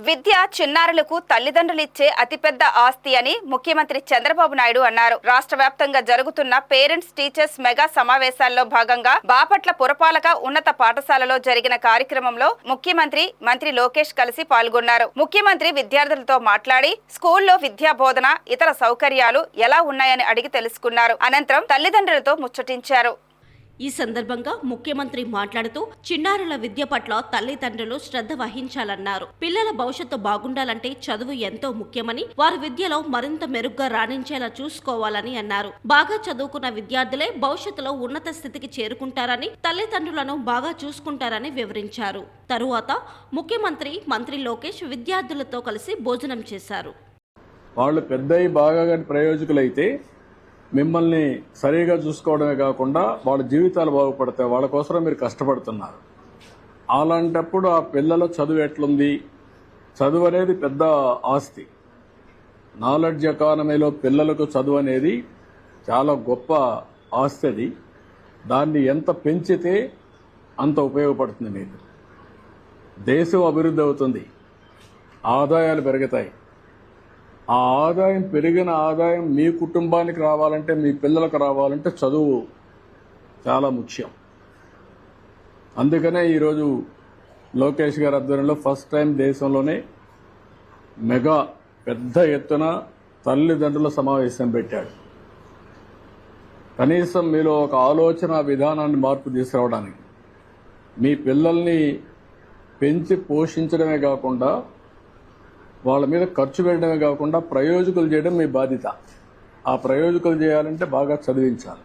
విద్య చిన్నారులకు తల్లిదండ్రులిచ్చే అతిపెద్ద ఆస్తి అని ముఖ్యమంత్రి చంద్రబాబు నాయుడు అన్నారు. రాష్ట్ర వ్యాప్తంగా జరుగుతున్న పేరెంట్స్ టీచర్స్ మెగా సమావేశాల్లో భాగంగా బాపట్ల పురపాలక ఉన్నత పాఠశాలలో జరిగిన కార్యక్రమంలో ముఖ్యమంత్రి మంత్రి లోకేష్ కలిసి పాల్గొన్నారు. ముఖ్యమంత్రి విద్యార్థులతో మాట్లాడి స్కూల్లో విద్యా బోధన ఇతర సౌకర్యాలు ఎలా ఉన్నాయని అడిగి తెలుసుకున్నారు. అనంతరం తల్లిదండ్రులతో ముచ్చటించారు. ఈ సందర్భంగా ముఖ్యమంత్రి మాట్లాడుతూ చిన్నారుల విద్య పట్ల తల్లిదండ్రులు శ్రద్ధ వహించాలన్నారు. పిల్లల భవిష్యత్తు బాగుండాలంటే చదువు ఎంతో ముఖ్యమని, వారి విద్యలో మరింత మెరుగ్గా రాణించేలా చూసుకోవాలని అన్నారు. బాగా చదువుకున్న విద్యార్థులే భవిష్యత్తులో ఉన్నత స్థితికి చేరుకుంటారని, తల్లిదండ్రులను బాగా చూసుకుంటారని వివరించారు. తరువాత ముఖ్యమంత్రి మంత్రి లోకేష్ విద్యార్థులతో కలిసి భోజనం చేశారు. వాళ్ళు పెద్దయి బాగా ప్రయోజకులైతే మిమ్మల్ని సరిగా చూసుకోవడమే కాకుండా వాళ్ళ జీవితాలు బాగుపడతాయి. వాళ్ళ కోసం మీరు కష్టపడుతున్నారు. అలాంటప్పుడు ఆ పిల్లల చదువు ఎట్లుంది? చదువు అనేది పెద్ద ఆస్తి. నాలెడ్జ్ ఎకానమీలో పిల్లలకు చదువు అనేది చాలా గొప్ప ఆస్తి. అది దాన్ని ఎంత పెంచితే అంత ఉపయోగపడుతుంది. మీకు దేశం అభివృద్ధి అవుతుంది, ఆదాయాలు పెరుగుతాయి. ఆ ఆదాయం పెరిగిన ఆదాయం మీ కుటుంబానికి రావాలంటే, మీ పిల్లలకు రావాలంటే చదువు చాలా ముఖ్యం. అందుకనే ఈరోజు లోకేష్ గారి ఆధ్వర్యంలో ఫస్ట్ టైం దేశంలోనే మెగా పెద్ద ఎత్తున తల్లిదండ్రుల సమావేశం పెట్టాడు. కనీసం మీలో ఒక ఆలోచన విధానాన్ని మార్పు తీసుకురావడానికి, మీ పిల్లల్ని పెంచి పోషించడమే కాకుండా వాళ్ళ మీద ఖర్చు పెట్టడమే కాకుండా ప్రయోజకులు చేయడం మీ బాధ్యత. ఆ ప్రయోజకులు చేయాలంటే బాగా చదివించాలి.